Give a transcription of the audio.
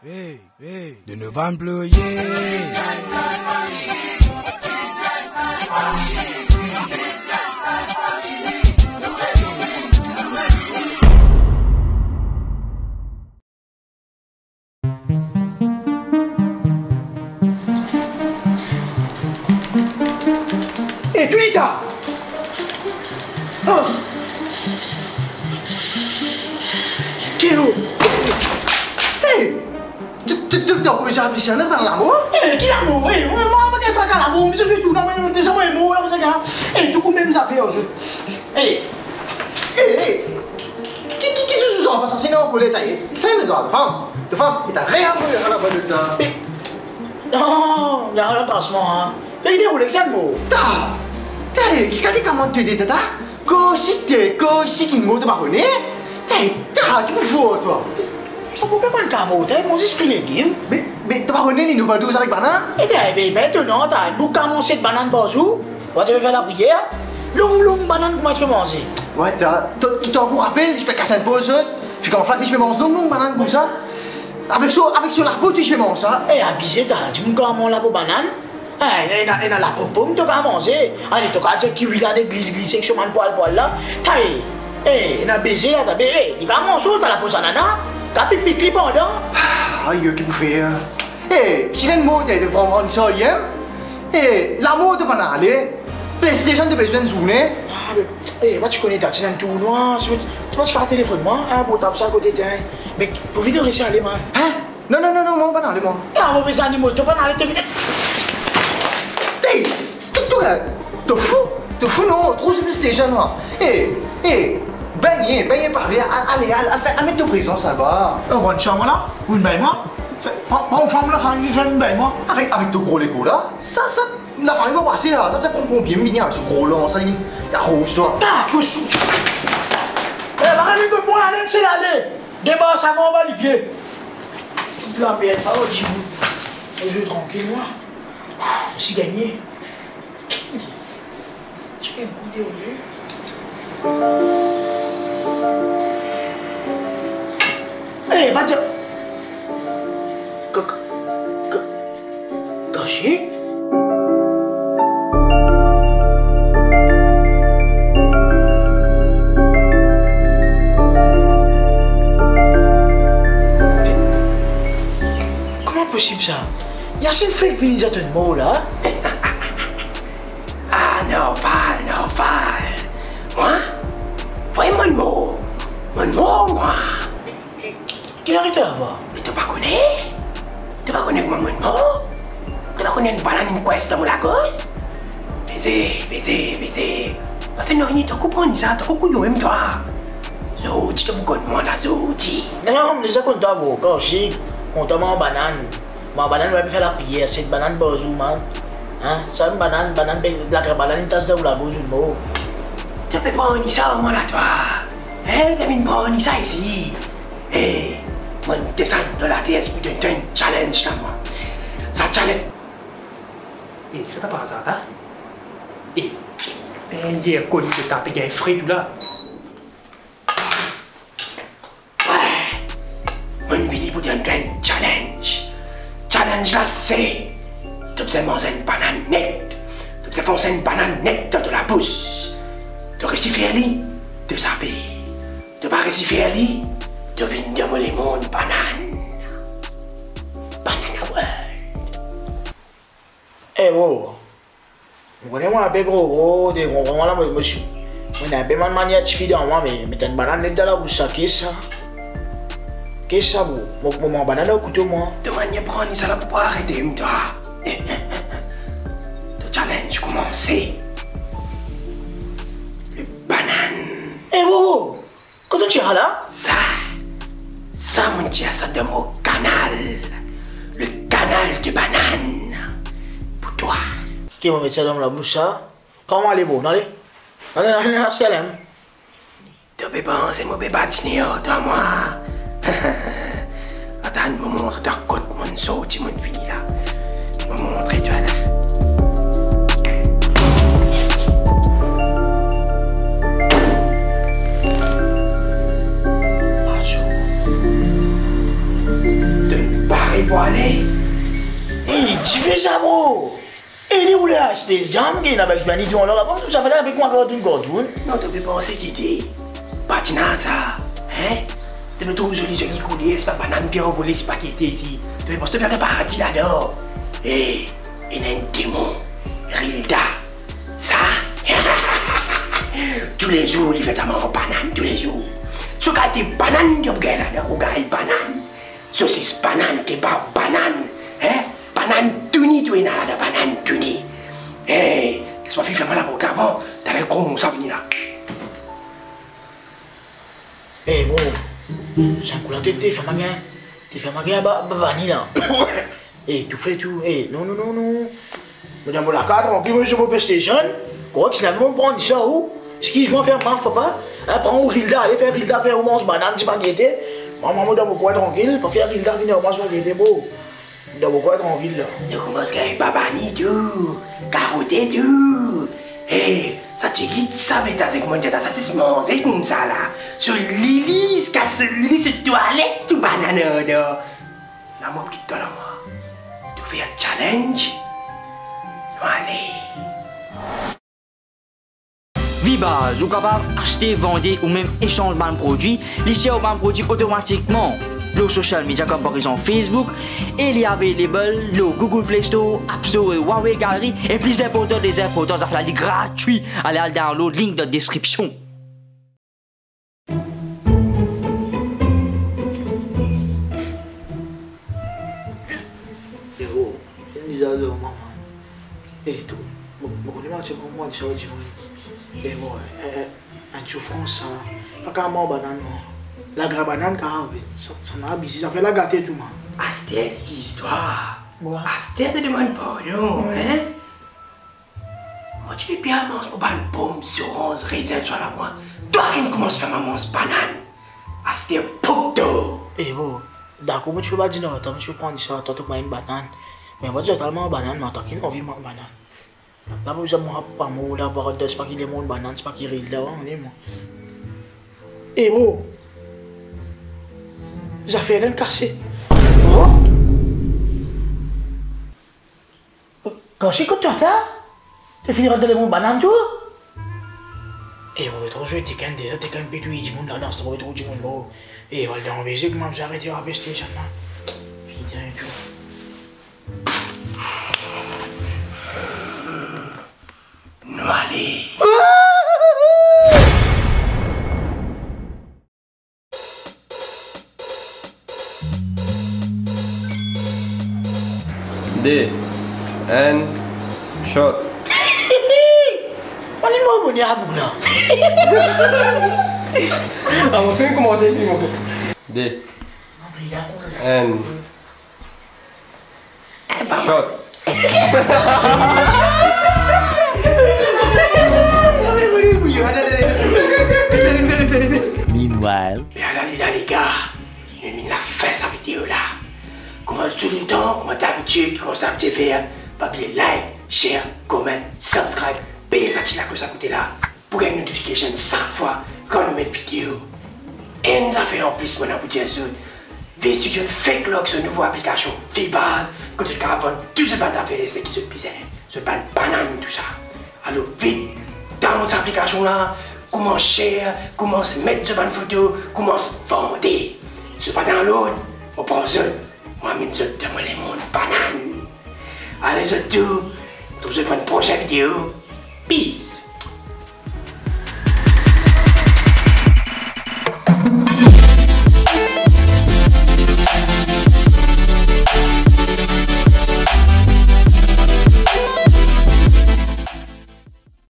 de ne pas employer. Hé, Tulita! Oh! Kélo! Hé! Tu as commencé à appeler ça, n'est-ce pas l'amour? Hé, qui l'amour? Hé, moi, je ne sais pas l'amour, mais je suis tout, non, mais tu sais, moi, les mots, là, vous savez, hé, tout comme même ça fait, je. Hé! Hé! Qui se sent face à sinon pour l'étayer? C'est le droit de femme, et t'as rien à faire à la bonne de temps. Non, il n'y a rien d'intéressant, hein. Mais il est où l'examen? T'as dit comment tu dis, tata? Qu'est-ce qui m'a demandé? T'as qui pour fou, toi? Ça peut pas être un mot, t'as mon esprit légume. Mais t'as pas connu les nouvelles doses avec banane? Et maintenant, t'as une boucle à manger de banane bonjour. Tu vas faire la prière. Long banane, comment tu vas manger? Ouais, tu t'en rappelles, je peux casser une pause, puis quand je peux manger long banane comme ça. Avec ce larpeau, tu fais manger ça. Et abusé, t'as dit, mon gars, mon larpeau banane. Il y a la pomme, tu vas manger. Allez, tu vas dire qu'il y a des glisse sur mon poil là. Il y a baiser là, t'as baiser. Il y a manger, t'as la pose ananas. T'as pipi clip en dedans. Aïe, qu'est-ce que vous faites? Si tu as un mot de prendre ça hier, l'amour de banane, PlayStation de besoin de journée. Moi tu connais ta tu as un tournoi, tu vas te faire un téléphone, moi, pour taper ça à côté de toi. Mais pour vite laisser aller, moi. Hein? Non, moi, pas aller, moi. Ah, mauvais animal, tu vas pas aller, vite. Hey, t'es fou, non, trop sur PlayStation, moi. Baigner, parler, allez, mettre ton présent, ça va. Bonne chambre là, ou une bain, moi. On femme la famille, fait une bain, moi. Avec de gros Lego là, ça, la famille va passer là. T'as pris un pompier, mais avec ce gros là, ça, il y a rose, toi. T'as que sous. Marie, de moi, allez, c'est l'aller. Débat, ça va, on va les pieds. La merde, oh, tu veux. Je vais tranquille, moi. J'ai gagné. Tu fais un coup de déroulé. Hé, pas de... Caché? Comment possible ça? Il y a une fake venue de mots là? Ah, normal. Moi? Voyez mon mot, moi. Qui arrête là, va? Mais tu pas connais? Tu pas connais mon mot? Tu pas connais une banane, une quest dans la cause? Baiser. Ma fait non, tu comprends ça, tu comprends même toi. Zoti, tu me connais moi là, Zoti. Non, mais ça compte pas, vous, quand je compte ma banane. Ma banane va faire la prière, c'est une banane bonjour, man. Hein? C'est une banane, la banane, tasse de la bouche, le mot. Tu peux pas en ça, moi là, toi. Hein, tu viens pas en ça ici. Mon dessin de la TS, putain, tu as un challenge là, moi. Ça challenge. Ça t'a pas hasard, hein? Ben, il y a un connu de taper un fric là. Ouais. Mon vidéo pour dire un challenge. Challenge là, c'est. Tu peux manger une banane nette. Tu peux foncer une banane nette dans la bouche. Tu réussis à faire de saper. Tu vas réussir à tu viens de me les mondes banane. Banana world. Eh, wow. Vous connaissez moi un peu gros, des gros, là, moi, je suis. On a un peu mal manière de filer dans moi, mais t'as une banane nette dans la bouche, ça, qu'est-ce ça? Qu'est-ce ça, vous? Mon banane au couteau, moi. De manière prendre ça là pour arrêter, toi. Le challenge commencé. Le banane. Eh, wow! Quand tu es là? Ça, mon dieu, ça de mon canal. Le canal de banane. Pour toi. Qui va mettre ça dans la bouche, ça? Comment elle est bonne, allez? Allez, c'est elle. Tu peux penser, mon bébé, toi, moi. Attends, je me montre de côté mon saut, mon fini là. Je me montre, tu vois là. De pour aller. Hé, tu fais ça, bro? Et les rouleurs à Space Jam, qui est avec Benito, on l'a pas, ça fait là avec moi quand une cartoon. Non, tu peux penser qu'il était patinant ça. Hein? Tu peux trouver joli coulier, c'est pas banane bien envolé, c'est pas qui était ici. Tu peux penser que tu peux paradis là-dedans. Et il y a un démon, Rilda. Ça, tous les jours, il fait ta maman banane, tous les jours. Ce qui a été banane, tu peux là, ou gars banane. Saucisse banane, t'es pas banane. Hein? Banane tunie, tu es là, banane tunie. Eh, laisse-moi faire mal pour qu'avant, t'as un gros ça venir là. Eh, bon, c'est un coup la tête, t'es fait ma gain. T'es fait ma gain, bani là. Eh, tu fais tout. Eh, non. Madame la carte, on peut sur mon PlayStation. Quoi que c'est la même prendre ça où? Excuse-moi, faire ma papa. Prends Rilda, allez faire Rilda, faire au mange banane, c'est pas qui était. Maman, madame, pourquoi tranquille? Pas faire Rilda, venir au mange qui était beau. Pourquoi tranquille là? Tu commences avec babani tout, carotter tout. Eh, ça te dit ça, mais t'as comment dire, ça se mange comme ça là. Sur Lily, sur toilette, tout banane là. Là, moi, petit toi là, moi. Tu fais un challenge. Allez. Vibaz, vous capable acheter, vendre ou même échanger un produit, lisser un produit automatiquement. Le social media comme par exemple Facebook, et il y a available le Google Play Store, App Store et Huawei Gallery, et plus important des importants, ça fait gratuit. Allez à download, link dans la description. Yo, je me maman. Eh, tu, je moi qui suis eh, bon, en souffrance, pas qu'à moi, banane, la graine banane, ça m'a abusé, ça fait la gâter tout, man. Astère, cette histoire. Astère te demande pardon, hein? Moi, tu peux bien manger pour une pomme sur 11 raisins sur la moi. Toi qui commences à faire maman banane. Astère, poteau. Eh, bon, d'accord, mais tu peux pas dire non, je peux prendre ça, toi, tu prends une banane. Mais moi, j'ai tellement de banane, mais toi, qui n'a envie de manger banane. Là, vous avez pas moi, là, c'est pas qu'il est mon banane, c'est pas qu'il est là, on est moi. Eh, bon. Ça fait rien cassé. Oh? Quand je suis comme toi, tu finiras de mon banane, toi? Eh, vous êtes joué, t'es qu'un déjà, t'es qu'un pédouille du monde là, c'est pas trop du monde. Eh, on va en baiser, comment j'ai arrêté à rester, ça, là. Putain, et tout. Non, allez. D. N. Shot. On est mort, on est à bout là. Ah, mon frère, comment c'est fait, mon frère? D. N. Shot. Meanwhile. Bien là, les gars, il a fait sa vidéo là. Commence tout le temps, comme d'habitude, commence à faire. Pas oublier like, share, comment, subscribe, payer ça là que ça coûte là. Pour gagner une notification 100 fois quand on met une vidéo. Et nous avons fait en plus pour vous dire ça. V-Studio Fake Log, cette nouvelle application Vibaz, quand tu as vendre tout ce bande d'affaires, c'est qui se bizarre. Ce bande banane, tout ça. Alors vite, dans notre application là, commence share, commence mettre ce bande photo, commence vendre. Ce pas dans l'autre, on prend ça. Moi, je vais te demander mon banane. Allez, c'est tout. Pour une prochaine vidéo. Peace.